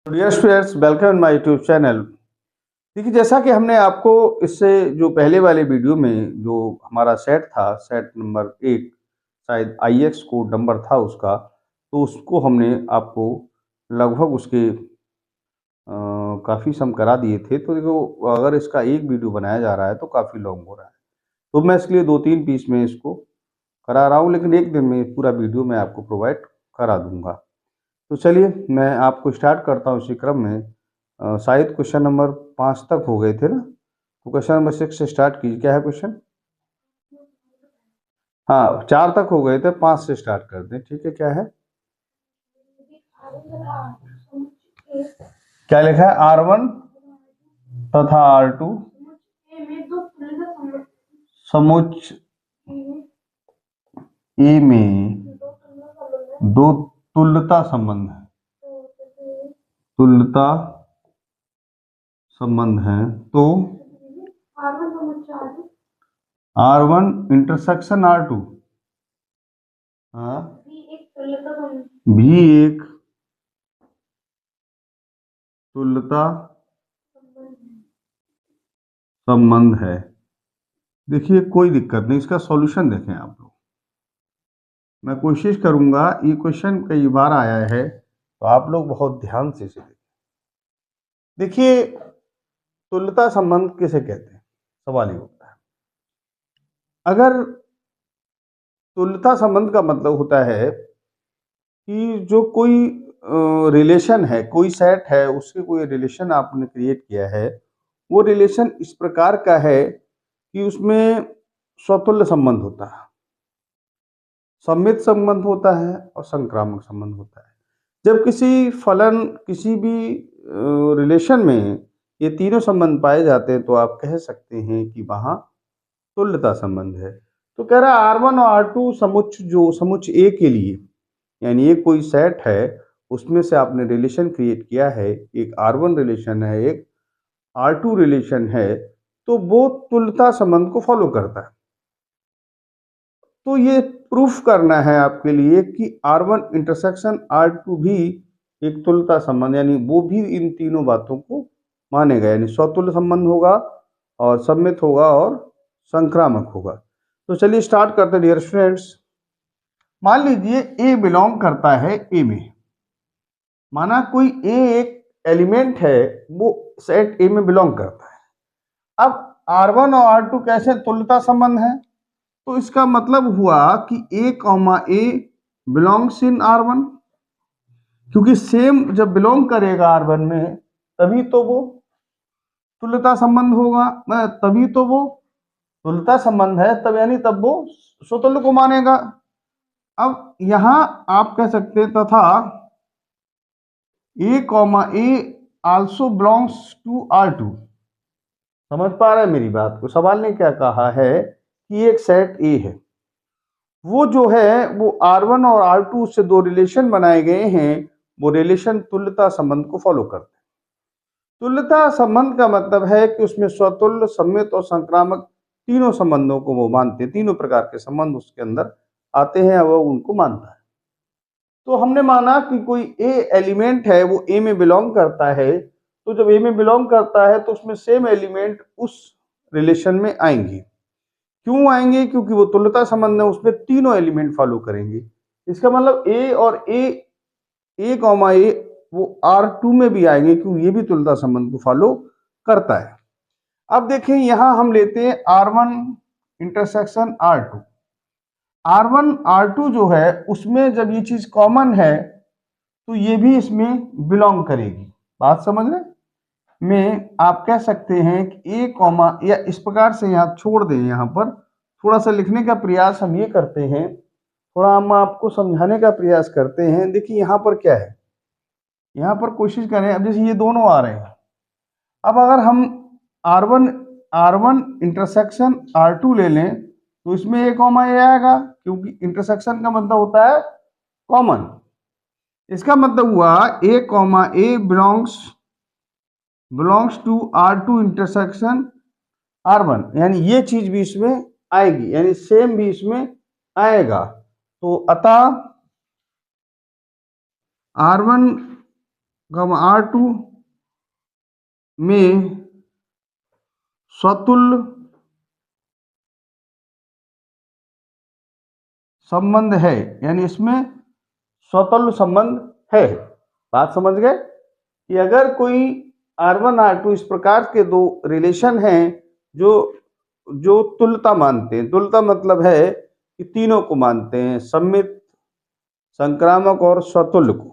Dear students, welcome in my YouTube channel. देखिए, जैसा कि हमने आपको इससे जो पहले वाले वीडियो में जो हमारा सेट था, सेट नंबर 1, शायद आईएक्स कोड नंबर था उसका, तो उसको हमने आपको लगभग उसके काफ़ी सम करा दिए थे। तो देखो, अगर इसका एक वीडियो बनाया जा रहा है तो काफ़ी लॉन्ग हो रहा है, तो मैं इसके लिए 2-3 पीस में इसको करा रहा हूँ, लेकिन एक दिन में पूरा वीडियो मैं आपको प्रोवाइड करा दूंगा। तो चलिए, मैं आपको स्टार्ट करता हूँ इसी क्रम में। शायद क्वेश्चन नंबर 5 तक हो गए थे ना, तो क्वेश्चन नंबर 6 से स्टार्ट कीजिए। क्या है क्वेश्चन? हाँ, 4 तक हो गए थे, 5 से स्टार्ट कर दें। ठीक है, क्या है? क्या लिखा है? R1 तथा R2 समुच्च ए में दो तुल्यता संबंध है। तुल्यता संबंध है तो R1 इंटरसेक्शन R2 हाँ भी एक तुल्यता संबंध है। देखिए, कोई दिक्कत नहीं, इसका सॉल्यूशन देखें आप लोग। मैं कोशिश करूंगा, ये क्वेश्चन कई बार आया है तो आप लोग बहुत ध्यान से इसे देखें। देखिए, तुल्यता संबंध किसे कहते हैं, सवाल ये होता है। अगर तुल्यता संबंध का मतलब होता है कि जो कोई रिलेशन है, कोई सेट है, उसके कोई रिलेशन आपने क्रिएट किया है, वो रिलेशन इस प्रकार का है कि उसमें स्वतुल्य संबंध होता है, सममित संबंध होता है और संक्रामक संबंध होता है। जब किसी फलन, किसी भी रिलेशन में ये तीनों संबंध पाए जाते हैं तो आप कह सकते हैं कि वहाँ तुल्यता संबंध है। तो कह रहा है R1 और R2 समुच्च, जो समुच्च ए के लिए, यानी ये कोई सेट है, उसमें से आपने रिलेशन क्रिएट किया है, एक R1 रिलेशन है, एक R2 रिलेशन है, तो वो तुल्यता संबंध को फॉलो करता है। तो ये प्रूफ करना है आपके लिए कि R1 इंटरसेक्शन R2 भी एक तुल्यता संबंध, यानी वो भी इन तीनों बातों को मानेगा, यानी स्वतुल्य संबंध होगा और सममित होगा और संक्रामक होगा। तो चलिए स्टार्ट करते हैं डियर स्टूडेंट्स। मान लीजिए ए बिलोंग करता है ए में, माना कोई ए एक एलिमेंट है, वो सेट ए में बिलोंग करता है। अब R1 और R2 कैसे तुल्यता संबंध है? तो इसका मतलब हुआ कि ए कॉमा ए बिलोंग्स इन R1, क्योंकि सेम जब बिलोंग करेगा R1 में तभी तो वो तुल्यता संबंध होगा, तभी तो वो तुल्यता संबंध है, तब यानी तब वो स्वतुल्य को मानेगा। अब यहां आप कह सकते हैं तथा A comma A also belongs to R2। समझ पा रहे हैं मेरी बात को? सवाल ने क्या कहा है कि एक सेट ए है, वो जो है वो R1 और R2 से दो रिलेशन बनाए गए हैं, वो रिलेशन तुल्यता संबंध को फॉलो करते हैं। तुल्यता संबंध का मतलब है कि उसमें स्वतुल्य, सम्मित और संक्रामक तीनों संबंधों को वो मानते हैं, तीनों प्रकार के संबंध उसके अंदर आते हैं, वो उनको मानता है। तो हमने माना कि कोई ए एलिमेंट है, वो ए में बिलोंग करता है, तो जब ए में बिलोंग करता है तो उसमें सेम एलिमेंट उस रिलेशन में आएंगे। क्यों आएंगे? क्योंकि वो तुल्यता संबंध है, उसमें तीनों एलिमेंट फॉलो करेंगे। इसका मतलब ए और ए कॉमा ए वो R2 में भी आएंगे, क्योंकि ये भी तुल्यता संबंध को फॉलो करता है। अब देखें, यहां हम लेते हैं R1 intersection R2। R1 R2 जो है उसमें जब ये चीज कॉमन है तो ये भी इसमें बिलोंग करेगी। बात समझ रहे? में आप कह सकते हैं कि ए कॉमा, या इस प्रकार से यहाँ छोड़ दें, यहाँ पर थोड़ा सा लिखने का प्रयास हम ये करते हैं, थोड़ा हम आपको समझाने का प्रयास करते हैं। देखिए यहाँ पर क्या है, यहाँ पर कोशिश करें। अब जैसे ये दोनों आ रहे हैं, अब अगर हम R1 R1 इंटरसेक्शन R2 ले लें तो इसमें ए कॉमा ए आएगा, क्योंकि इंटरसेक्शन का मतलब होता है कॉमन। इसका मतलब हुआ ए comma A belongs to R2 intersection R1, यानी ये चीज भी इसमें आएगी, यानी सेम भी इसमें आएगा। तो अतः R1 गामा R2 में स्वतुल्य संबंध है, यानी इसमें स्वतुल्य संबंध है। बात समझ गए कि अगर कोई R1 R2 इस प्रकार के दो रिलेशन हैं जो जो तुल्यता मानते हैं, तुल्यता मतलब है कि तीनों को मानते हैं, सममित, संक्रामक और स्वतुल्य को।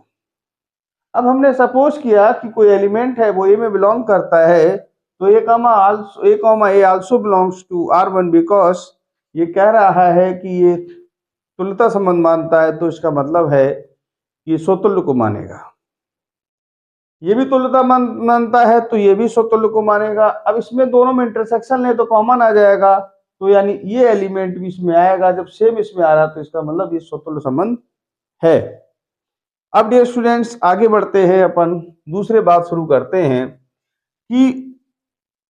अब हमने सपोज किया कि कोई एलिमेंट है वो ए में बिलोंग करता है, तो A comma A also belongs to R1 because ये कह रहा है कि ये तुल्यता संबंध मानता है, तो इसका मतलब है कि स्वतुल्य को मानेगा। ये भी तुल्यता मानता है तो ये भी स्वतुल्य को मानेगा। अब इसमें दोनों में इंटरसेक्शन है तो कॉमन आ जाएगा, तो यानी ये एलिमेंट भी इसमें आएगा। जब सेम इसमें आ रहा तो इसका मतलब ये स्वतुल्य संबंध है। अब डियर स्टूडेंट्स आगे बढ़ते हैं, अपन दूसरे बात शुरू करते हैं कि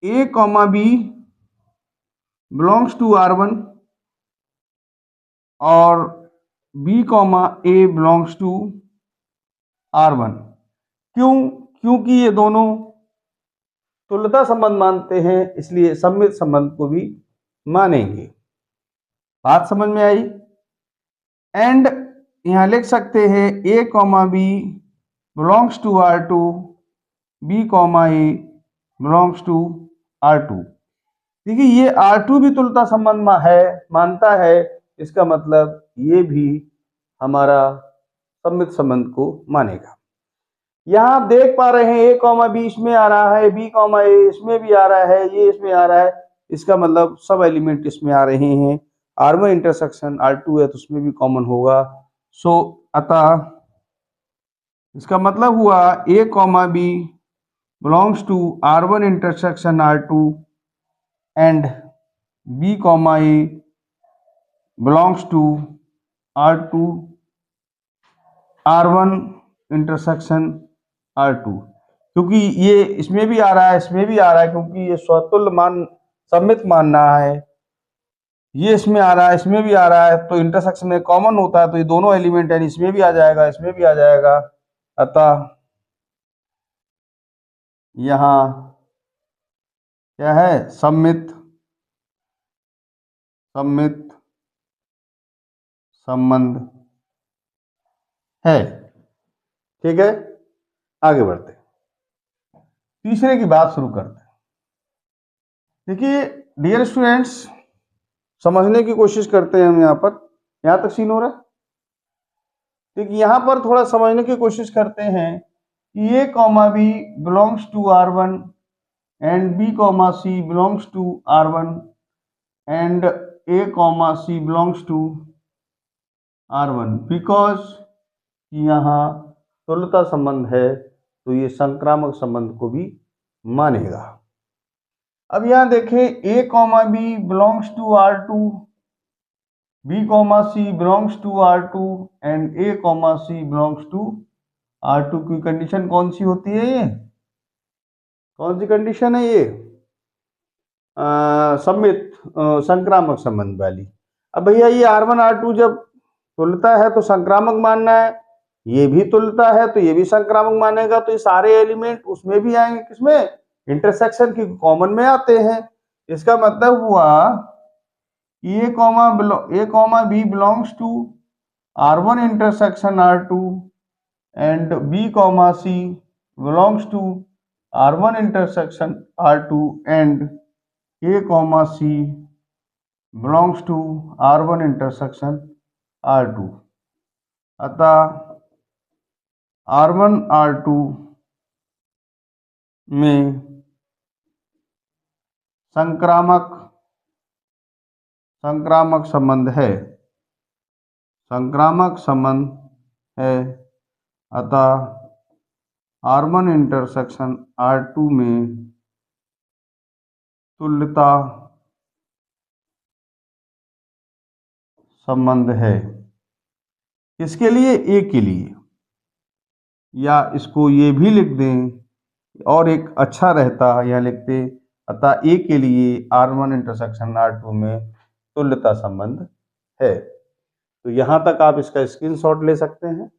ए comma B belongs to R1 और B comma A belongs to R1। क्यों? क्योंकि ये दोनों तुल्यता संबंध मानते हैं, इसलिए सममित संबंध को भी मानेंगे। बात समझ में आई? एंड यहां लिख सकते हैं a comma B belongs to R2, b comma A belongs to R2। देखिए ये R2 भी तुल्यता संबंध मानता है, इसका मतलब ये भी हमारा सममित संबंध को मानेगा। यहाँ आप देख पा रहे हैं ए कॉमा बी इसमें आ रहा है, बी कॉमा ए इसमें भी आ रहा है, ये इसमें आ रहा है, इसका मतलब सब एलिमेंट इसमें आ रहे हैं। R1 इंटरसेक्शन R2 है तो उसमें भी कॉमन होगा। सो अतः इसका मतलब हुआ ए comma B belongs to R1 intersection R2 and b comma A belongs to R2 R1 intersection R2। क्योंकि ये इसमें भी आ रहा है, इसमें भी आ रहा है, क्योंकि ये स्वतुल्य सममित मान रहा है, ये इसमें आ रहा है, इसमें भी आ रहा है, तो इंटरसेक्शन में कॉमन होता है, तो ये दोनों एलिमेंट है, इसमें भी आ जाएगा, इसमें भी आ जाएगा। अतः यहाँ क्या है? सममित संबंध है। ठीक है, आगे बढ़ते तीसरे की बात शुरू करते हैं। देखिए डियर स्टूडेंट्स, समझने की कोशिश करते हैं हम। यहां तक सीन हो रहा है? देखिए यहां पर थोड़ा समझने की कोशिश करते हैं कि ए comma B belongs to R1 and b comma c belongs to R1 and a comma c belongs to R1 बिकॉज यहाँ तुल्यता संबंध है, तो ये संक्रामक संबंध को भी मानेगा। अब यहां देखें a comma B belongs to R2, b comma c belongs to R2 and a comma c belongs to R2 की कंडीशन कौन सी होती है? ये कौन सी कंडीशन है? ये सममित संक्रामक संबंध वाली। अब भैया ये R1 R2 जब तुल्यता है तो संक्रामक मानना है, ये भी तुल्यता है तो ये भी संक्रामक मानेगा, तो ये सारे एलिमेंट उसमें भी आएंगे, किसमें? इंटरसेक्शन की कॉमन में आते हैं। इसका मतलब हुआ ए comma B belongs to R1 intersection R2 and b comma c belongs to R1 intersection R2 and a comma c belongs to R1 intersection R2। अतः R1 R2 में संक्रामक संबंध है, अतः R1 इंटरसेक्शन R2 में तुल्यता संबंध है। किसके लिए? ए के लिए। या इसको ये भी लिख दें और एक अच्छा रहता, यह लिखते अतः ए के लिए R1 इंटरसेक्शन R2 में तुल्यता संबंध है। तो यहां तक आप इसका स्क्रीनशॉट ले सकते हैं।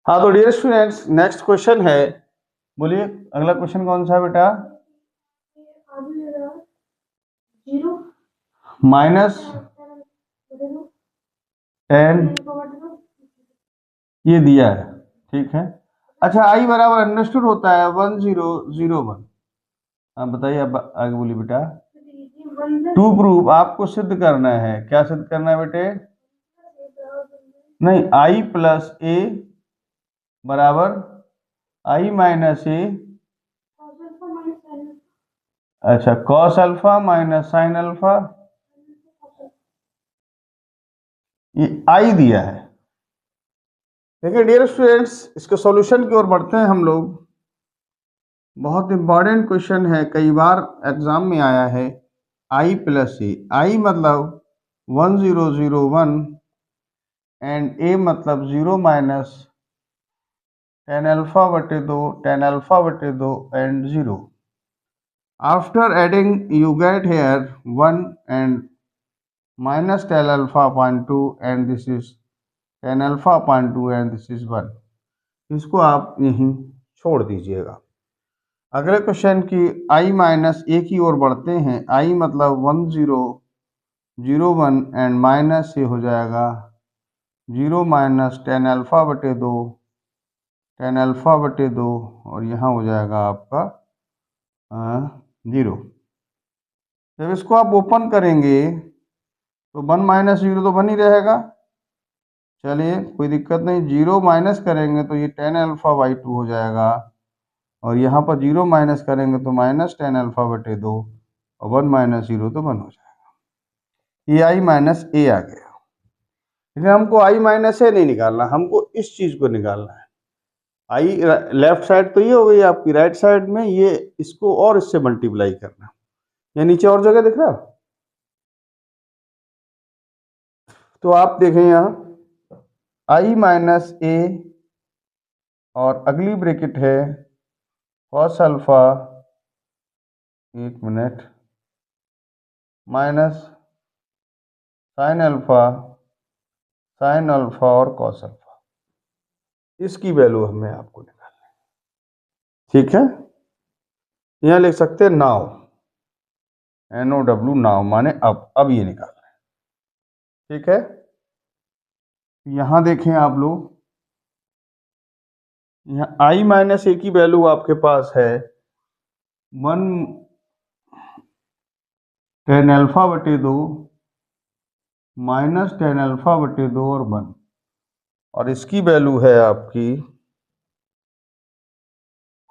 हाँ तो डियर स्टूडेंट्स नेक्स्ट क्वेश्चन है, बोलिए अगला क्वेश्चन कौन सा है बेटा? -10 ये दिया है, ठीक है। अच्छा आई बराबर अंडरस्टूड होता है 1001। हाँ बताइए, अब आगे बोलिए बेटा। टू प्रूफ आपको सिद्ध करना है, क्या सिद्ध करना है बेटे? नहीं, आई प्लस ए बराबर आई माइनस ए, अच्छा cos alpha minus sine alpha, ये आई दिया है। देखिए डियर स्टूडेंट्स, इसके सॉल्यूशन की ओर बढ़ते हैं हम लोग। बहुत इंपॉर्टेंट क्वेश्चन है, कई बार एग्जाम में आया है। आई प्लस ए, आई मतलब 1001 एंड ए मतलब 0 माइनस टेन अल्फा बटे 2, टेन अल्फा बटे 2 and 0। After adding you get here 1 and minus tan alpha upon 2 and this is tan alpha upon 2 and this is 1। इसको आप यहीं छोड़ दीजिएगा। अगले क्वेश्चन की i माइनस ए की ओर बढ़ते हैं। i मतलब 1001 एंड माइनस ए हो जाएगा 0 माइनस टेन अल्फा बटे 2, टेन अल्फा बटे 2 और यहाँ हो जाएगा आपका 0। जब इसको आप ओपन करेंगे तो 1 माइनस 0 तो 1 ही रहेगा। चलिए कोई दिक्कत नहीं, 0 माइनस करेंगे तो ये टेन अल्फा बाई 2 हो जाएगा और यहाँ पर 0 माइनस करेंगे तो माइनस टेन अल्फा बटे 2 और 1 माइनस 0 तो 1 हो जाएगा। ये आई माइनस ए आ गया। लेकिन हमको आई माइनस ए नहीं निकालना, हमको इस चीज़ को निकालना है। आई लेफ्ट साइड तो ये हो गई आपकी, राइट साइड में ये इसको और इससे मल्टीप्लाई करना। या नीचे और जगह दिख रहा, तो आप देखें यहाँ आई माइनस ए और अगली ब्रैकेट है कॉस अल्फा, एक minute, minus sine alpha, sign alpha और कॉस अल्फा। इसकी वैल्यू हमें आपको निकालनी है, ठीक है। यहाँ लिख सकते हैं नाउ, NOW नाउ माने अब ये निकालना है, ठीक है। यहाँ देखें आप लोग, यहाँ आई माइनस ए की वैल्यू आपके पास है 1 टेन अल्फा बटे 2 माइनस टेन अल्फा बटे 2 और 1, और इसकी वैल्यू है आपकी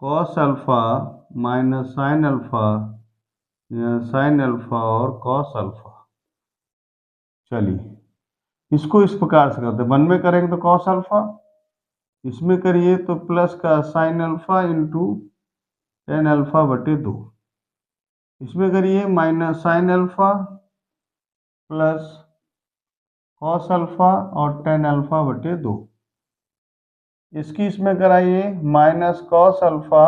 cos alpha minus sine alpha, sign alpha और कॉस अल्फा। चलिए इसको इस प्रकार से करते हैं, 1 में करेंगे तो कॉस अल्फा, इसमें करिए तो प्लस का sine alpha into ten alpha बटे 2, इसमें करिए minus sine alpha plus cos alpha और टेन अल्फा बटे 2। इसकी इसमें कराइए minus cos alpha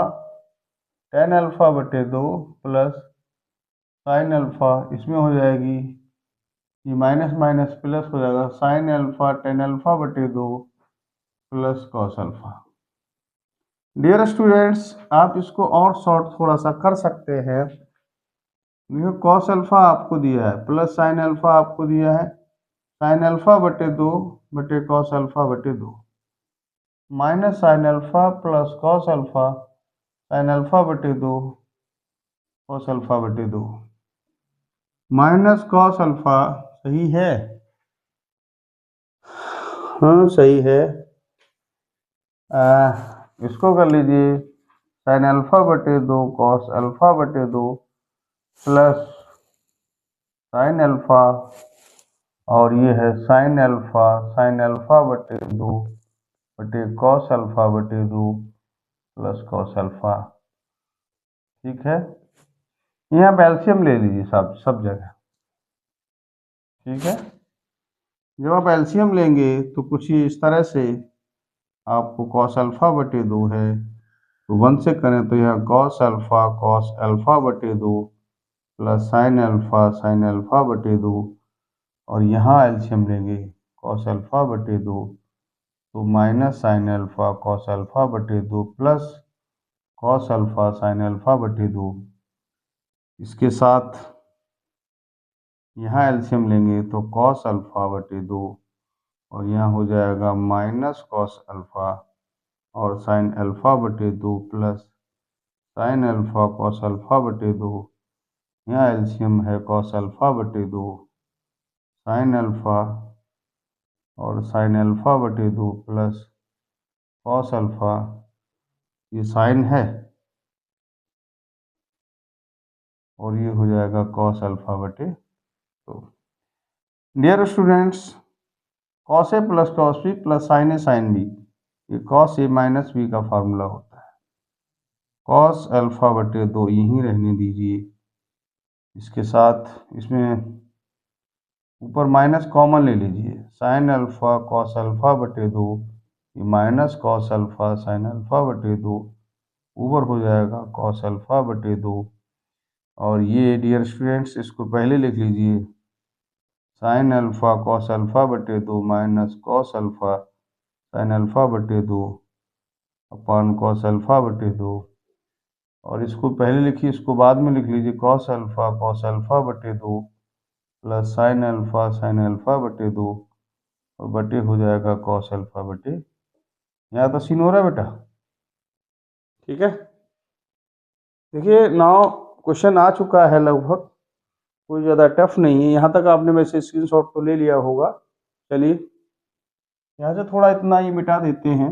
ten alpha बटे 2 प्लस साइन अल्फा, इसमें हो जाएगी ये माइनस माइनस प्लस हो जाएगा साइन अल्फा टेन अल्फा बटे 2 plus cos alpha. Dear students, आप इसको और शॉर्ट थोड़ा सा कर सकते हैं। देखो कॉस अल्फा आपको दिया है प्लस साइन अल्फा आपको दिया है, साइन अल्फा बटे 2 बटे कॉस अल्फा बटे 2, minus sine alpha plus cos alpha sign alpha बटे 2 कॉस अल्फा बटे 2, माइनस कॉस अल्फा, सही है? हाँ सही है। इसको कर लीजिए साइन अल्फा बटे 2 कॉस अल्फा बटे 2 प्लस साइन अल्फा, और ये है साइन अल्फा बटे 2 बटे कॉस अल्फा बटे 2 प्लस कॉस अल्फा, ठीक है। यहाँ आप एलसीएम ले लीजिए सब जगह, ठीक है। जब आप एलसीएम लेंगे तो कुछ ही इस तरह से आपको कॉस अल्फा बटे 2 है तो 1 से करें तो यह कॉस अल्फा बटे 2 प्लस साइन अल्फा बटे 2, और यहाँ एलसीएम लेंगे कॉस अल्फा बटे 2 तो minus sine alpha cos alpha बटे 2 plus cos alpha sign alpha बटे 2। इसके साथ यहाँ एलसीएम लेंगे तो कॉस अल्फा बटे 2 और यहाँ हो जाएगा माइनस कॉस अल्फा और साइन अल्फा बटे 2 plus sine alpha cos alpha बटे 2। यहाँ एलसीएम है कॉस अल्फा बटे 2 साइन अल्फा और साइन अल्फा बटे 2 प्लस कॉस अल्फा, ये साइन है और ये हो जाएगा कॉस अल्फा बटे 2। Dear students, cos a plus cos b plus sine a sine b, ये कॉस ए माइनस बी का फार्मूला होता है। कॉस अल्फा बटे 2 यहीं रहने दीजिए। इसके साथ इसमें ऊपर माइनस कॉमन ले लीजिए। साइन अल्फा कॉस अल्फा बटे 2, ये minus cos alpha sign alpha बटे 2 ऊपर हो जाएगा कॉस अल्फा बटे 2। और ये डियर स्टूडेंट्स इसको पहले लिख लीजिए, साइन अल्फा कॉस अल्फा बटे 2 minus cos alpha sign alpha बटे 2 अपॉन कॉस अल्फा बटे 2। और इसको पहले लिखिए, इसको बाद में लिख लीजिए, कॉस अल्फा बटे 2 प्लस साइन अल्फा बटे 2 और बटे हो जाएगा कॉस अल्फा बटे, यहाँ तो सीन हो रहा है बेटा, ठीक है। देखिए नाउ क्वेश्चन आ चुका है लगभग, कोई ज़्यादा टफ नहीं है। यहाँ तक आपने वैसे स्क्रीनशॉट तो ले लिया होगा। चलिए यहाँ से थोड़ा इतना ही मिटा देते हैं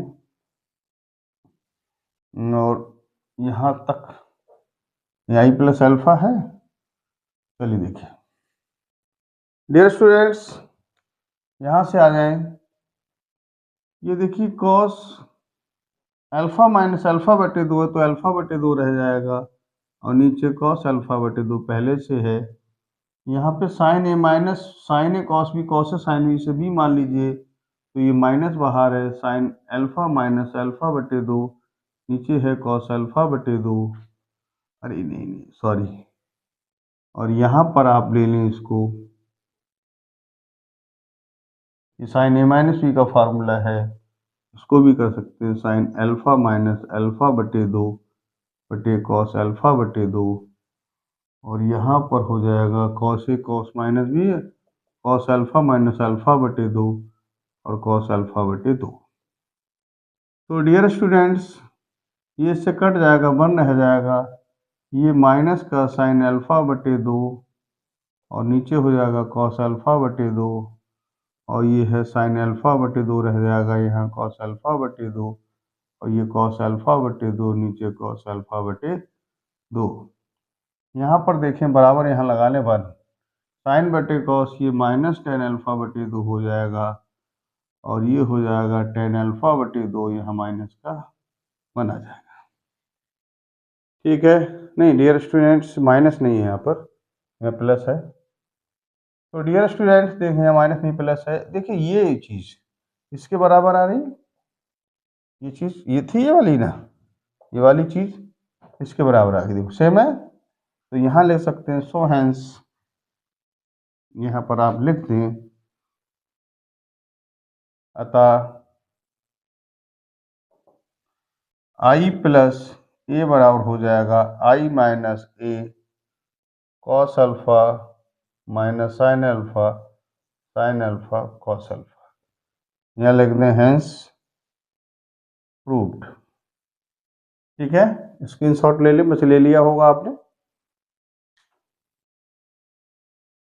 और यहाँ तक आई प्लस अल्फा है। चलिए देखिए डियर स्टूडेंट्स, यहाँ से आ जाए, ये देखिए कॉस अल्फा माइनस अल्फा बटे 2 है तो अल्फा बटे 2 रह जाएगा और नीचे कॉस अल्फा बटे 2 पहले से है। यहाँ पे sign A minus sign A cos B cos A sine B से बी मान लीजिए, तो ये माइनस बाहर है, साइन अल्फा माइनस अल्फा बटे 2 नीचे है कॉस अल्फा बटे 2। अरे नहीं सॉरी, और यहाँ पर आप ले लें इसको, ये साइन ए माइनस बी का फार्मूला है, इसको भी कर सकते हैं, साइन अल्फा माइनस अल्फा बटे 2 बटे कॉस अल्फा बटे 2 और यहाँ पर हो जाएगा cos A cos minus B है, कॉस अल्फा माइनस अल्फा बटे 2 और कॉस अल्फा बटे 2। तो डियर स्टूडेंट्स, ये इससे कट जाएगा, 1 रह जाएगा, ये माइनस का साइन अल्फा बटे 2 और नीचे हो जाएगा कॉस अल्फा बटे 2 और ये है साइन अल्फा बटे 2 रह जाएगा, यहाँ कॉस अल्फा बटे 2 और ये कॉस अल्फा बटे 2 नीचे कॉस अल्फा बटे 2। यहाँ पर देखें बराबर यहाँ लगा लें 1, साइन बटे कॉस ये माइनस टेन अल्फा बटे 2 हो जाएगा और ये हो जाएगा टेन अल्फा बटे 2, यहाँ माइनस का 1 आ जाएगा, ठीक है। नहीं डियर स्टूडेंट्स, माइनस नहीं है यहाँ पर, यहाँ प्लस है। तो डियर स्टूडेंट्स देखें यहाँ माइनस नहीं प्लस है, देखिए ये चीज़ इसके बराबर आ रही, ये चीज़ ये थी ये वाली ना, ये वाली चीज़ इसके बराबर आ गई, देखो सेम है। तो यहाँ ले सकते हैं, सो हैंस यहाँ पर आप लिख दें, अतः आई प्लस ए बराबर हो जाएगा I minus a cos alpha minus sine alpha cos alpha. यहाँ लिख दें हैंस प्रूव्ड, ठीक है। स्क्रीनशॉट ले लें, बस ले लिया होगा आपने।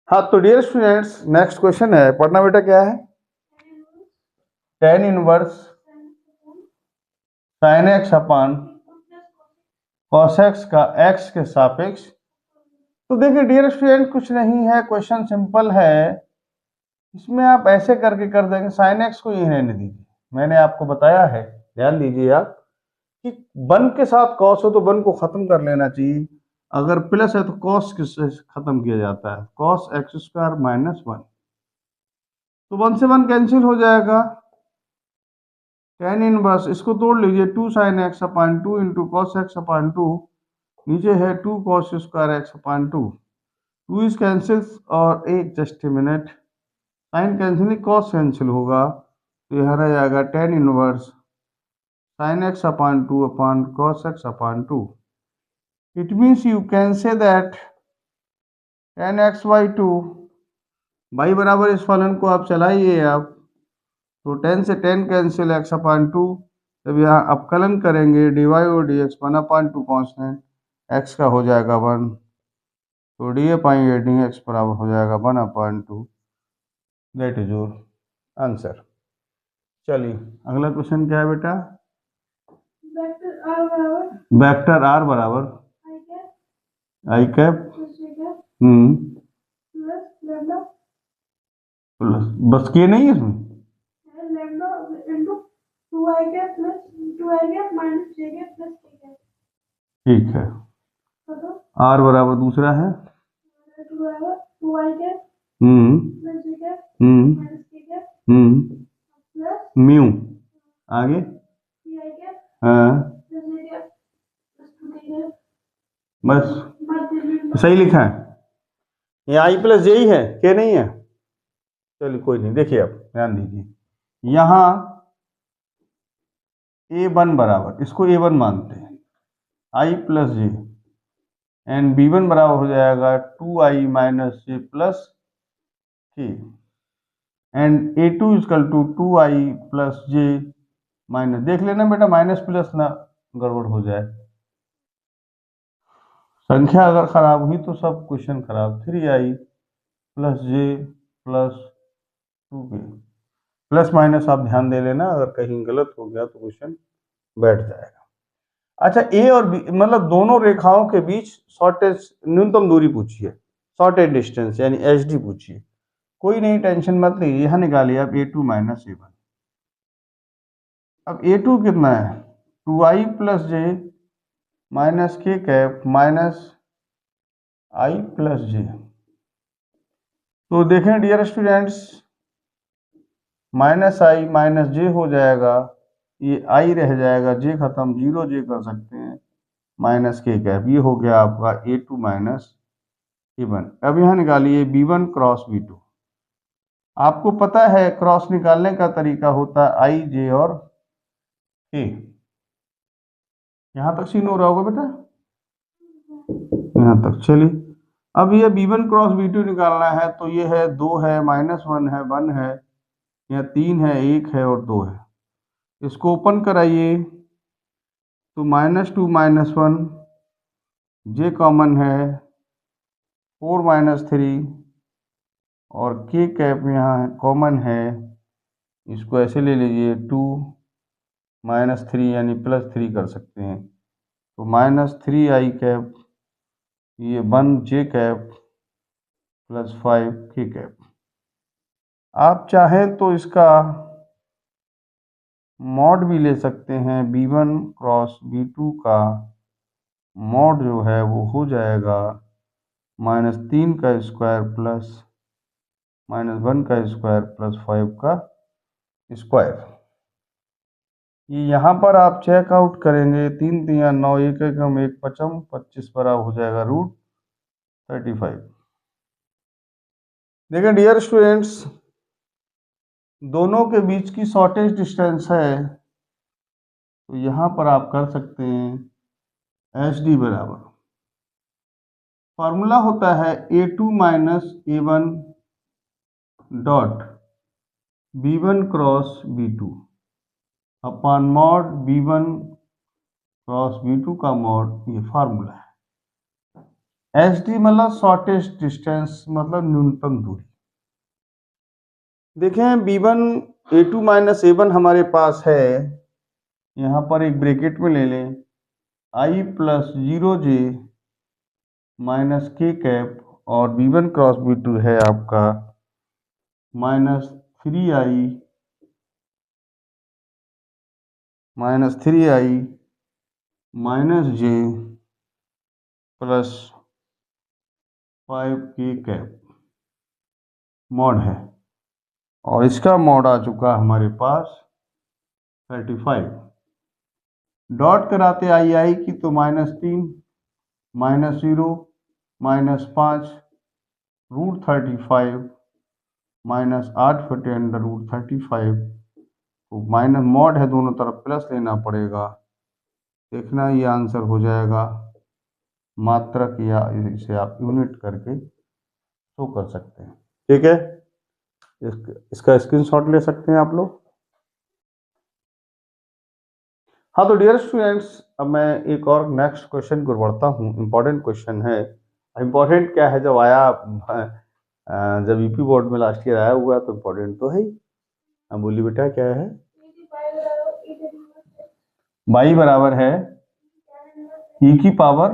हाँ तो डियर स्टूडेंट्स, नेक्स्ट क्वेश्चन है, पढ़ना बेटा क्या है, टेन इनवर्स साइन एक्स अपान कॉस एक्स का एक्स के सापेक्ष। तो देखिए डियर स्टूडेंट कुछ नहीं है, क्वेश्चन सिंपल है, इसमें आप ऐसे करके कर देंगे, साइन एक्स को यही रहने दीजिए, मैंने आपको बताया है, ध्यान दीजिए आप कि 1 के साथ कॉस हो तो 1 को खत्म कर लेना चाहिए, अगर प्लस है तो कॉस किससे खत्म किया जाता है, कॉस एक्स स्क्वायर माइनस 1, तो 1 से 1 कैंसिल हो जाएगा, टेन इनवर्स इसको तोड़ लीजिए, 2 sine x upon 2 into cos x upon 2, नीचे है 2 कॉस स्क्वायर एक्स अपान 2, 2 इज कैंसिल्स और एक just a minute, sine cancel cos cancel होगा, तो यहाँ रह जाएगा tan inverse sine x upon 2 upon cos x upon 2। It means you can say that tan x by 2 by बराबर इस फलन को आप चलाइए आप, तो 10 से 10 कैंसिल एक्स अपॉन 2। जब यहाँ अपकलन करेंगे डी वाई और डी एक्स 1/2 कॉन्स्टेंट एक्स का हो जाएगा 1, तो डी ए पाएंगे डी एक्स बराबर हो जाएगा 1/2। That is your answer. चलिए अगला क्वेश्चन क्या है बेटा? वेक्टर आर बराबर आई कैप प्लस बस के नहीं है इसमें ठीक है। आर बराबर दूसरा है म्यू आगे हाँ बस सही लिखा है। ये आई प्लस जे ही है के नहीं है। चलिए कोई नहीं, देखिए आप ध्यान दीजिए यहाँ A1 बराबर, इसको A1 मानते हैं, आई प्लस जे एंड B1 बराबर हो जाएगा 2i minus j plus k and A2 equal to 2i plus j minus, देख लेना बेटा माइनस प्लस ना गड़बड़ हो जाए, संख्या अगर खराब हुई तो सब क्वेश्चन खराब। 3i प्लस जे प्लस 2k, प्लस माइनस आप ध्यान दे लेना, अगर कहीं गलत हो गया तो क्वेश्चन बैठ जाएगा। अच्छा ए और बी मतलब दोनों रेखाओं के बीच शॉर्टेज न्यूनतम दूरी पूछिए, शॉर्टेज डिस्टेंस यानी एच डी पूछिए। कोई नहीं टेंशन मत लीजिए, यहाँ निकालिए आप A2 माइनस A1। अब A2 कितना है 2i प्लस जे माइनस के कैप माइनस आई प्लस जे। तो देखें डियर स्टूडेंट्स, माइनस आई माइनस जे हो जाएगा, ये आई रह जाएगा, जे खत्म, जीरो जे कर सकते हैं, माइनस के कैप, ये हो गया आपका A2 माइनस A1। अब यहाँ निकालिए B1 क्रॉस B2। आपको पता है क्रॉस निकालने का तरीका होता है आई जे और के। यहाँ तक सीन हो रहा होगा बेटा, यहाँ तक। चलिए अब ये B1 क्रॉस B2 निकालना है, तो ये है 2 है -1 है 1 है, यहाँ 3 है 1 है और 2 है। इसको ओपन कराइए तो -2 -1 जे कॉमन है, 4 -3 और के कैप यहाँ कॉमन है, इसको ऐसे ले लीजिए 2 -3 यानी +3 कर सकते हैं, तो -3i कैप, ये 1 जे कैप प्लस 5 के कैप। आप चाहें तो इसका मॉड भी ले सकते हैं, B1 क्रॉस B2 का मॉड जो है वो हो जाएगा -3 का स्क्वायर प्लस -1 का स्क्वायर प्लस 5 का स्क्वायर। ये यहाँ पर आप चेकआउट करेंगे, 3 3 9 1 1 1 पचम 25 पर आप हो जाएगा √35। देखिए डियर स्टूडेंट्स, दोनों के बीच की शॉर्टेज डिस्टेंस है, तो यहाँ पर आप कर सकते हैं एच डी बराबर, फॉर्मूला होता है A2 minus A1 dot B1 cross B2 upon mod B1 cross B2 का मॉड, ये फार्मूला है। एच डी मतलब शॉर्टेज डिस्टेंस, मतलब न्यूनतम दूरी। देखें B1 A2 माइनस A1 हमारे पास है, यहाँ पर एक ब्रैकेट में ले लें, i प्लस 0j माइनस के कैप, और B1 क्रॉस B2 है आपका -3i माइनस जे प्लस 5 के कैप मॉड है, और इसका मॉड आ चुका हमारे पास 35। डॉट कराते आई की तो -3 -0 -5 √35 -8 √35 तो माइनस मॉड है, दोनों तरफ प्लस लेना पड़ेगा। देखना ये आंसर हो जाएगा मात्रक, या इसे आप यूनिट करके शो कर सकते हैं। ठीक है, इसका स्क्रीनशॉट ले सकते हैं आप लोग। हाँ तो डियर स्टूडेंट्स, अब मैं एक और नेक्स्ट क्वेश्चन को बढ़ता हूँ। इम्पोर्टेंट क्वेश्चन है। इम्पोर्टेंट क्या है, जब आया जब यूपी बोर्ड में लास्ट ईयर आया हुआ तो इम्पोर्टेंट तो है ही। हाँ बोली बेटा, क्या है? y बराबर है e की पावर,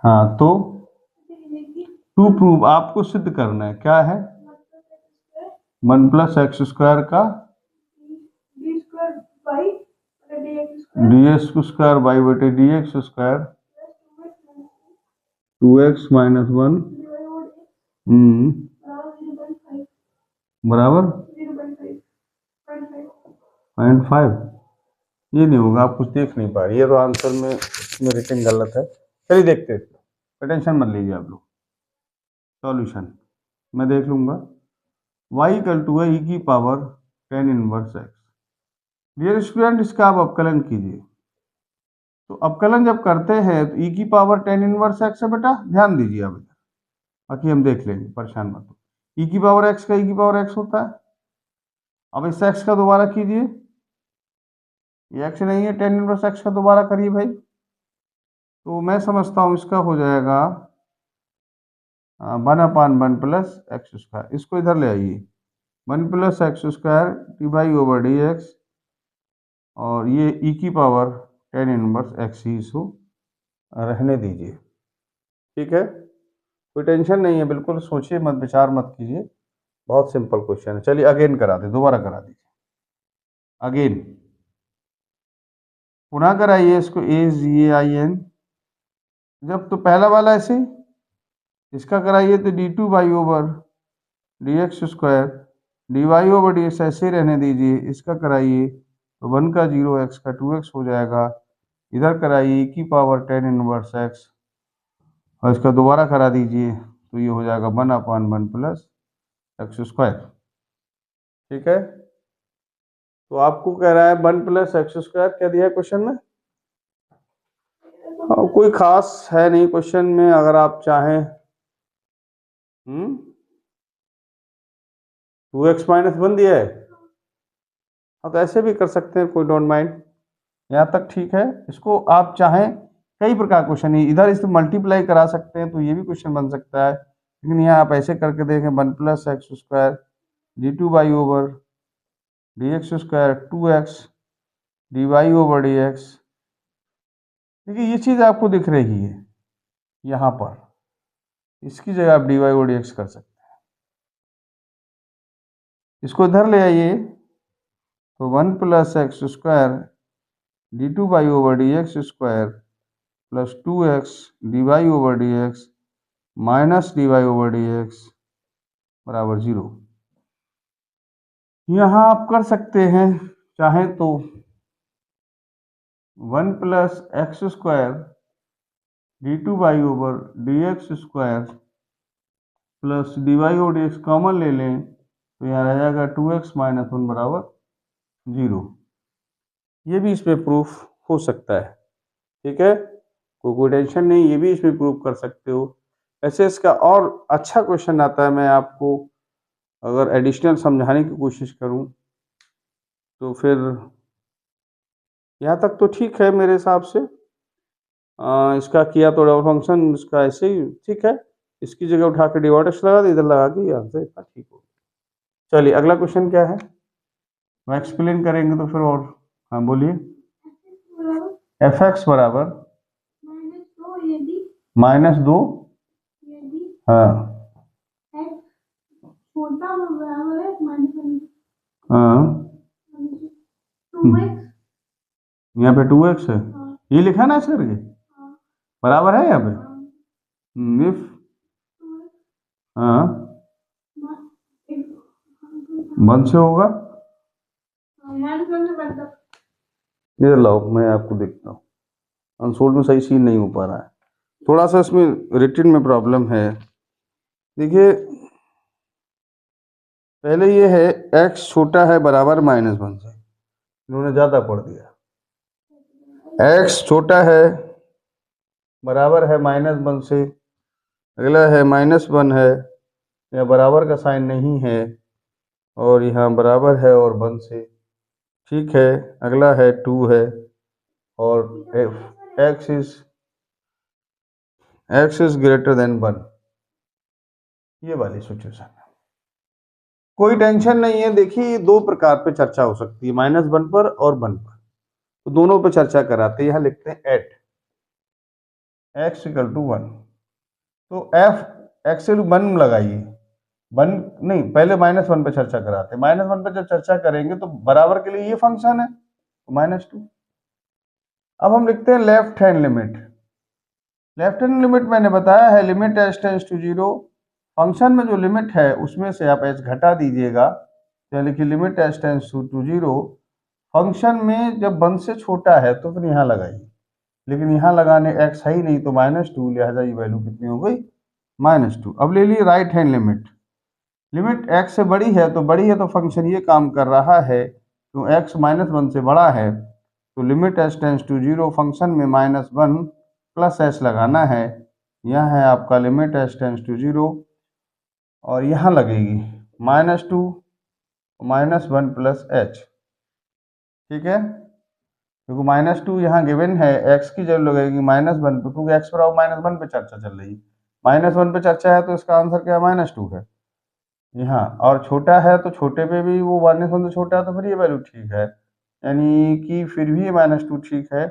हाँ तो टू प्रूव, आपको सिद्ध करना है, क्या है? 1 प्लस एक्स स्क्वायर का डी एक्स स्क्वायर बाई बटे D x square 2x minus 1 बराबर 0.5। ये नहीं होगा, आप कुछ देख नहीं पा रहे, ये तो आंसर में रिटन गलत है। चलिए देखते हैं, टेंशन मत लीजिए आप लोग। सॉल्यूशन मैं देख लूंगा। y इक्वल टू है e की power 10 inverse x। Dear student, इसका आप अवकलन कीजिए। तो अवकलन जब करते हैं तो e की पावर 10 इनवर्स x है बेटा, ध्यान दीजिए आप इधर, बाकी हम देख लेंगे, परेशान मत हो। e की पावर x का e की पावर x होता है। अब इस x का दोबारा कीजिए, ये x नहीं है, 10 इनवर्स x का दोबारा करिए भाई। तो मैं समझता हूँ इसका हो जाएगा 1/1 प्लस एक्स स्क्वायर। इसको इधर ले आइए, 1 plus x square D by over d x, और ये e की पावर 10 इनवर्स x ही इसको रहने दीजिए। ठीक है, कोई टेंशन नहीं है, बिल्कुल सोचिए मत, विचार मत कीजिए, बहुत सिंपल क्वेश्चन है। चलिए अगेन करा दे, दोबारा करा दीजिए, अगेन पुनः कराइए इसको, AGAIN। जब तो पहला वाला ऐसे इसका कराइए तो d2 by over d x square d y over d x ऐसे रहने दीजिए। इसका कराइए तो 1 का 0 x का 2x हो जाएगा। इधर कराइए की पावर 10 इनवर्स x, और इसका दोबारा करा दीजिए तो ये हो जाएगा 1/1 प्लस एक्स स्क्वायर। ठीक है, तो आपको कह रहा है 1 प्लस एक्स स्क्वायर, क्या दिया है क्वेश्चन में? कोई खास है नहीं क्वेश्चन में, अगर आप चाहें 2x माइनस 1 दिया है, हाँ तो ऐसे भी कर सकते हैं, कोई डोंट माइंड, यहाँ तक ठीक है। इसको आप चाहें कई प्रकार क्वेश्चन है, इधर इसे मल्टीप्लाई करा सकते हैं तो ये भी क्वेश्चन बन सकता है, लेकिन यहाँ आप ऐसे करके देखें 1 plus x square d2 by over d x square 2x d y over d x. देखिए ये चीज़ आपको दिख रही है यहाँ पर, इसकी जगह आप d y over d x कर सकते हैं। इसको इधर ले आइए तो 1 plus x square d2 by over d x square plus 2x d y over d x minus d y over d x बराबर 0। यहाँ आप कर सकते हैं चाहें तो 1 plus x square d2 by over d x square plus d y over d x common ले लें तो यहाँ रह जाएगा 2x माइनस 1 बराबर 0। ये भी इसमें प्रूफ हो सकता है। ठीक है, कोई टेंशन नहीं, ये भी इसमें प्रूफ कर सकते हो। ऐसे इसका और अच्छा क्वेश्चन आता है, मैं आपको अगर एडिशनल समझाने की कोशिश करूं तो फिर यहाँ तक तो ठीक है मेरे हिसाब से। इसका किया तो डबल फंक्शन, इसका ऐसे ही ठीक है, इसकी जगह उठा के डिवाइडर्स लगा दे, इधर लगा के आंसर इतना ठीक हो। चलिए अगला क्वेश्चन क्या है, मैं एक्सप्लेन करेंगे तो फिर और। हाँ बोलिए। fx बराबर -2, हाँ हाँ, यहाँ पे 2x है, ये लिखा ना इस करके, बराबर है यहाँ पे इफ, हाँ 1 से होगा। इधर लाओ मैं आपको देखता हूँ, अनसोल्ड में सही सीन नहीं हो पा रहा है, थोड़ा सा इसमें रिटन में प्रॉब्लम है। देखिए पहले ये है x छोटा है बराबर -1 से, इन्होंने ज़्यादा पढ़ दिया। x छोटा है बराबर है -1 से, अगला है -1 है, या बराबर का साइन नहीं है, और यहाँ बराबर है और 1 से, ठीक है। अगला है 2 है, और x इज ग्रेटर देन 1, ये वाली सिचुएशन है। कोई टेंशन नहीं है। देखिए दो प्रकार पे चर्चा हो सकती है, -1 पर और 1 पर, तो दोनों पे चर्चा कराते हैं। यहाँ लिखते हैं एट x इक्वल टू 1, तो x 1 लगाइए, 1 नहीं, पहले -1 पे चर्चा कराते हैं। -1 पे जब चर्चा करेंगे तो बराबर के लिए ये फंक्शन है, तो -2। अब हम लिखते हैं left hand limit. Left hand limit मैंने बताया है limit h tends to 0, function में जो लिमिट है उसमें से आप h घटा दीजिएगा, यानी कि limit h tends to 0। Function में जब 1 से छोटा है तो फिर यहाँ लगाइए, लेकिन यहाँ लगाने x है ही नहीं, तो -2, लिहाजा ये वैल्यू कितनी हो गई, -2। अब ले लीजिए right hand limit. Limit x से बड़ी है तो फंक्शन ये काम कर रहा है, तो x -1 से बड़ा है, तो limit h tends to 0, function में -1 प्लस h लगाना है। यह है आपका लिमिट h टेंड्स टू 0, और यहाँ लगेगी -2 -1 प्लस h, ठीक है। क्योंकि -2 यहाँ गिवन है, x की जरूर लगेगी -1 पे, क्योंकि x बराबर -1 पे चर्चा चल रही है। -1 पे चर्चा है तो इसका आंसर क्या है, -2 है यहाँ। और छोटा है तो छोटे पे भी वो -1 से छोटा है, तो फिर ये वैल्यू ठीक है, यानी कि फिर भी -2 ठीक है।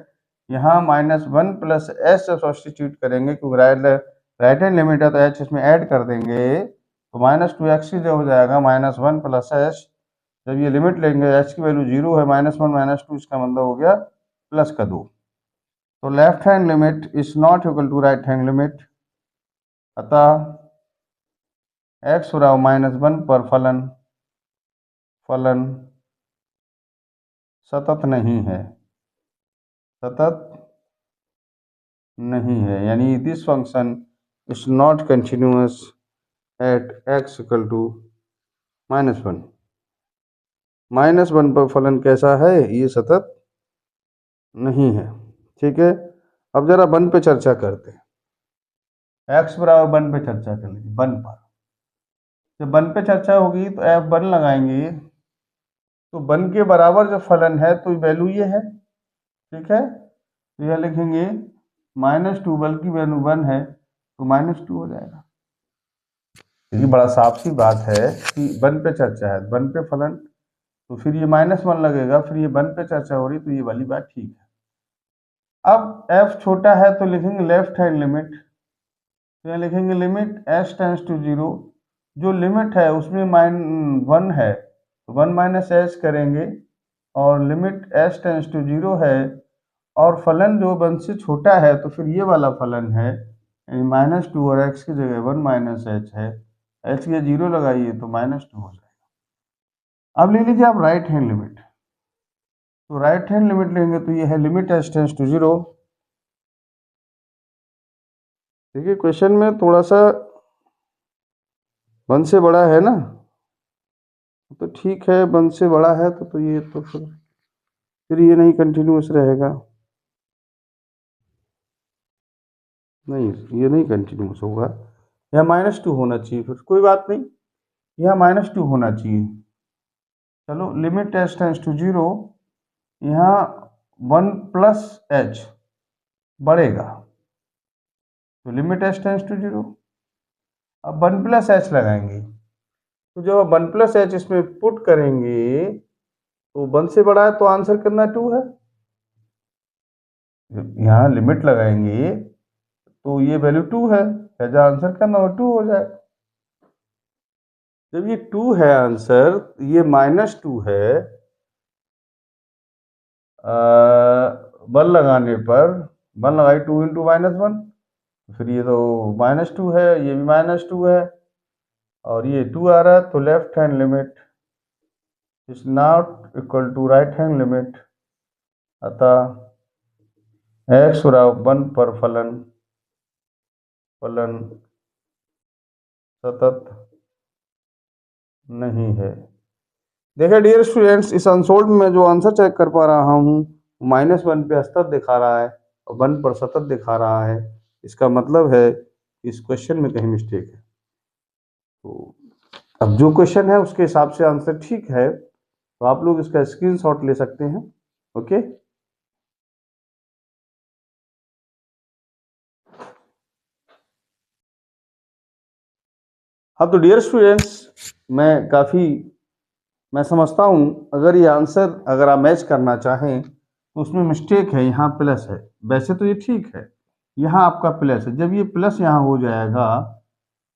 यहाँ -1 प्लस एच से सब्सटीट्यूट करेंगे, क्योंकि राइट हैंड लिमिट है तो एच इसमें ऐड कर देंगे, तो -2x जो हो जाएगा -1 प्लस एच। जब ये लिमिट लेंगे एच की वैल्यू 0 है, -1 -2, इसका मतलब हो गया +2। तो left hand limit is not equal to right hand limit, अतः x बराबर -1 पर फलन सतत नहीं है, सतत नहीं है, यानी this function is not continuous at x equal to -1। -1 पर फलन कैसा है, ये सतत नहीं है, ठीक है। अब जरा 1 पे चर्चा करते हैं। x बराबर 1 पे चर्चा कर लीजिए, 1 पर। जब 1 पे चर्चा होगी तो f1 लगाएंगे, तो 1 के बराबर जब फलन है तो वैल्यू ये है, ठीक है। तो यह लिखेंगे -2, बल्कि वैल्यू 1 है तो -2 हो जाएगा। ये बड़ा साफ सी बात है कि 1 पे चर्चा है, 1 पे फलन, तो फिर ये -1 लगेगा, फिर ये 1 पे चर्चा हो रही, तो ये वाली बात ठीक है। अब f छोटा है तो लिखेंगे लेफ्ट हैंड लिमिट, तो यहाँ लिखेंगे लिमिट h टेंड्स टू 0, जो लिमिट है उसमें -1 है तो 1 माइनस h करेंगे, और लिमिट h टेंड्स टू 0 है, और फलन जो 1 से छोटा है तो फिर ये वाला फलन है, यानी -2, और x की जगह 1 माइनस h है, h के 0 लगाइए तो -2 हो जाएगा। अब ले लीजिए आप राइट हैंड लिमिट, तो राइट हैंड लिमिट लेंगे तो ये है लिमिट h टेंड्स टू 0। देखिए क्वेश्चन में थोड़ा सा 1 से बड़ा है ना, तो ठीक है, 1 से बड़ा है तो ये तो फिर ये नहीं कंटिन्यूस रहेगा, नहीं ये नहीं कंटिन्यूस होगा, यहाँ -2 होना चाहिए, फिर कोई बात नहीं, यहाँ -2 होना चाहिए। चलो लिमिट h टेंड्स टू 0, यहाँ 1 प्लस h बढ़ेगा, तो लिमिट h टेंड्स टू 0। अब 1 प्लस h लगाएंगे, तो जब 1 प्लस h इसमें पुट करेंगे तो 1 से बड़ा है तो आंसर कितना 2 है। यहाँ लिमिट लगाएंगे तो ये वैल्यू 2 है, लिहाजा आंसर का नंबर 2 हो जाए। जब ये 2 है आंसर, ये -2 है, 1 लगाने पर 1 लगाई 2 इंटू -1, फिर ये तो -2 है, ये भी -2 है, और ये 2 आ रहा है, तो left hand limit is not equal to right hand limit, अतः x बराबर 1 पर फलन सतत नहीं है। देखिए डियर स्टूडेंट्स, इस अनसोल्ड में जो आंसर चेक कर पा रहा हूँ -1 पे असतत दिखा रहा है और 1 पर सतत दिखा रहा है। इसका मतलब है इस क्वेश्चन में कहीं मिस्टेक है। तो अब जो क्वेश्चन है उसके हिसाब से आंसर ठीक है, तो आप लोग इसका स्क्रीनशॉट ले सकते हैं। ओके, हाँ तो डियर स्टूडेंट्स, मैं समझता हूँ अगर ये आंसर अगर आप मैच करना चाहें तो उसमें मिस्टेक है, यहाँ प्लस है। वैसे तो ये ठीक है, यहाँ आपका प्लस है। जब ये प्लस यहाँ हो जाएगा,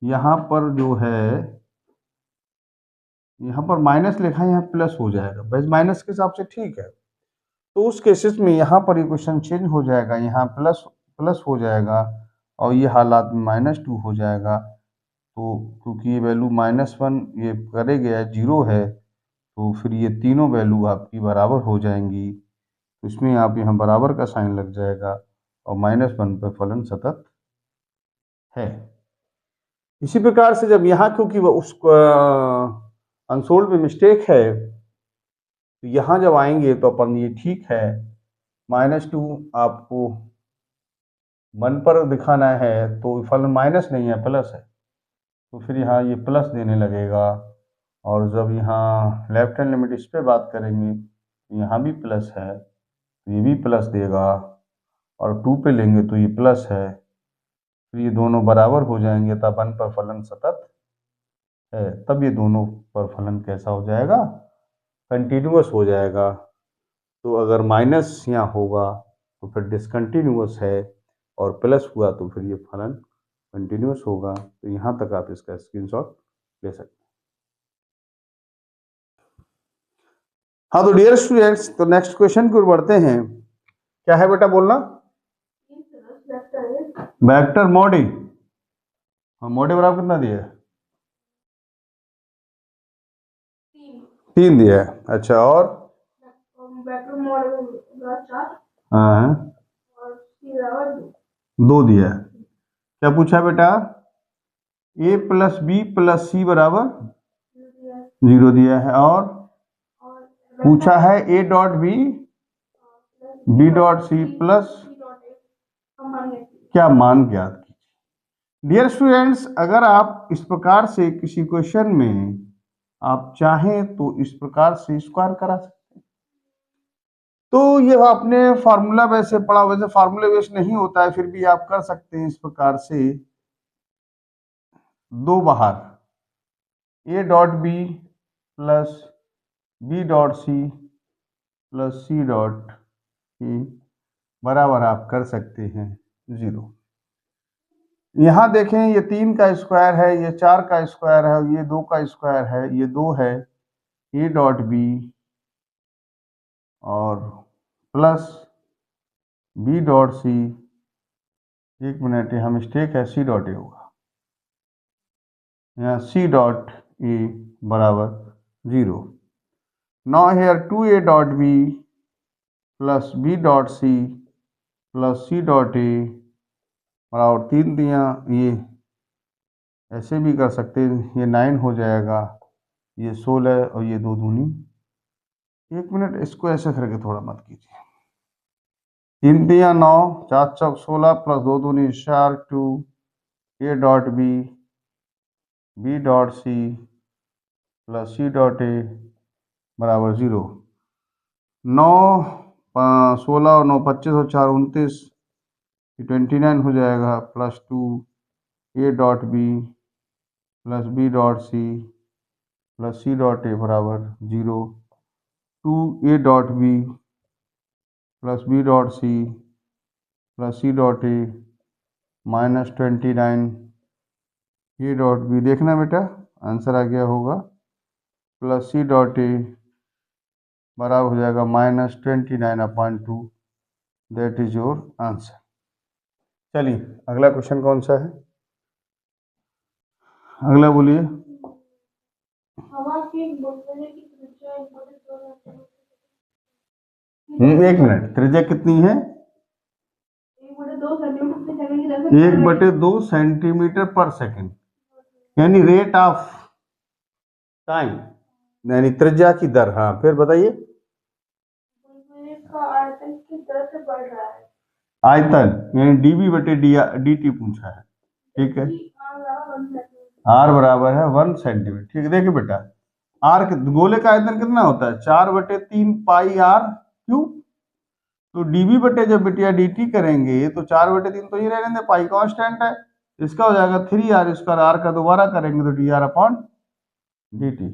यहाँ पर जो है यहाँ पर माइनस लिखा है, यहाँ प्लस हो जाएगा। बस माइनस के हिसाब से ठीक है। तो उस केसेस में यहाँ पर इक्वेशन चेंज हो जाएगा, यहाँ प्लस प्लस हो जाएगा और ये हालात में -2 हो जाएगा। तो क्योंकि ये वैल्यू -1 ये करे गया 0 है, तो फिर ये तीनों वैल्यू आपकी बराबर हो जाएंगी। तो इसमें आप यहाँ बराबर का साइन लग जाएगा और -1 पर फलन सतत है। इसी प्रकार से जब यहाँ क्योंकि वो उस अनसोल्ड में मिस्टेक है, तो यहाँ जब आएंगे तो अपन ये ठीक है, -2 आपको 1 पर दिखाना है तो फलन माइनस नहीं है प्लस है, तो फिर यहाँ ये प्लस देने लगेगा। और जब यहाँ लेफ्ट हैंड लिमिट इस पे बात करेंगे तो यहाँ भी प्लस है, तो ये भी प्लस देगा। और 2 पे लेंगे तो ये प्लस है, तो ये दोनों बराबर हो जाएंगे, तब 1 पर फलन सतत है। तब ये दोनों पर फलन कैसा हो जाएगा, कंटिन्यूअस हो जाएगा। तो अगर माइनस यहाँ होगा तो फिर डिसकंटिन्यूअस है, और प्लस हुआ तो फिर ये फलन कंटिन्यूअस होगा। तो यहाँ तक आप इसका स्क्रीनशॉट ले सकते हैं। हाँ तो डियर स्टूडेंट्स, तो नेक्स्ट क्वेश्चन की ओर बढ़ते हैं। क्या है बेटा बोलना? Vector mod. हाँ, मॉड बराबर कितना दिया है? 3 दिया है। अच्छा, और हाँ 2 दिया है। क्या पूछा बेटा? a plus B plus C बराबर 0 दिया है। और पूछा है a dot B dot C plus क्या मान ज्ञात कीजिए। डियर स्टूडेंट्स, अगर आप इस प्रकार से किसी क्वेश्चन में आप चाहें तो इस प्रकार से स्क्वायर करा सकते हैं। तो ये आपने फार्मूला वैसे पढ़ा, वैसे फार्मूला बेस नहीं होता है, फिर भी आप कर सकते हैं इस प्रकार से। 2 बाहर a dot B plus B dot C plus C dot E बराबर आप कर सकते हैं 0। यहाँ देखें, ये 3 का स्क्वायर है, ये 4 का स्क्वायर है, ये 2 का स्क्वायर है, ये 2 है a डॉट बी और प्लस बी डॉट सी, एक मिनट यहाँ मिस्टेक है, सी डॉट ए होगा, यहाँ सी डॉट ए बराबर 0। Now here 2a dot B plus B dot C plus C dot A बराबर 3 दिया। ये ऐसे भी कर सकते हैं, ये 9 हो जाएगा, ये 16 और ये 2 दूनी। एक मिनट, इसको ऐसे करके थोड़ा मत कीजिए। 3 दिया 9, 4 चौक 16 प्लस 2 दूनी 4, 2 A dot B dot C plus C dot A बराबर 0। 9 16 और 9 25 और 4 29, 29 हो जाएगा, plus 2 A dot B plus B dot C plus C dot A बराबर 0। 2 A dot B plus B dot C plus C dot A -29 A dot B, देखना बेटा answer आ गया होगा, प्लस सी डॉट ए बराबर हो जाएगा -29/2। That is your answer. चलिए अगला क्वेश्चन कौन सा है? अगला बोलिए। एक मिनट, त्रिज्या कितनी है? 1/2 सेंटीमीटर पर सेकंड, यानी रेट ऑफ टाइम यानी त्रिज्या की दर। हाँ फिर बताइए। आयतन की दर से बढ़ रहा है। आयतन यानी डीबी बटे डी टी पूछा है, ठीक है। आर बराबर है 1 सेंटीमीटर, ठीक है। देखिए बेटा, आर गोले का आयतन कितना होता है, 4/3 पाई आर क्यूब। तो डीबी बटे जब बेटिया dt करेंगे तो 4/3 तो ये रहने दें, पाई कांस्टेंट है। इसका हो जाएगा 3r², आर का दोबारा करेंगे तो dr/dt।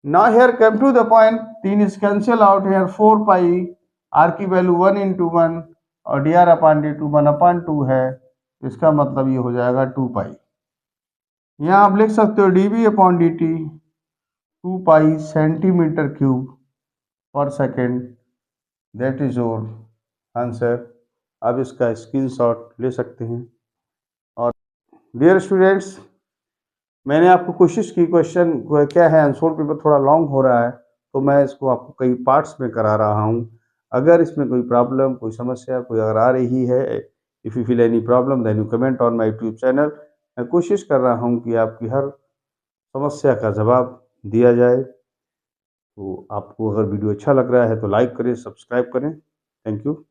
Now here come to the point, 3 is cancel out here, 4 pi, R की वैल्यू 1/1 और dr/dt 1/2 है। इसका मतलब ये हो जाएगा 2 पाई। यहाँ आप लिख सकते हो dv/dt 2 पाई सेंटीमीटर क्यूब पर second. That is your answer. आप इसका स्क्रीनशॉट ले सकते हैं। और डियर स्टूडेंट्स, मैंने आपको कोशिश की, क्वेश्चन क्या है, आंसर पेपर थोड़ा लॉन्ग हो रहा है तो मैं इसको आपको कई पार्ट्स में करा रहा हूँ। अगर इसमें कोई प्रॉब्लम, कोई समस्या कोई अगर आ रही है, if you feel any problem then you comment on my YouTube channel. मैं कोशिश कर रहा हूँ कि आपकी हर समस्या का जवाब दिया जाए। तो आपको अगर वीडियो अच्छा लग रहा है तो लाइक करें, सब्सक्राइब करें। Thank you.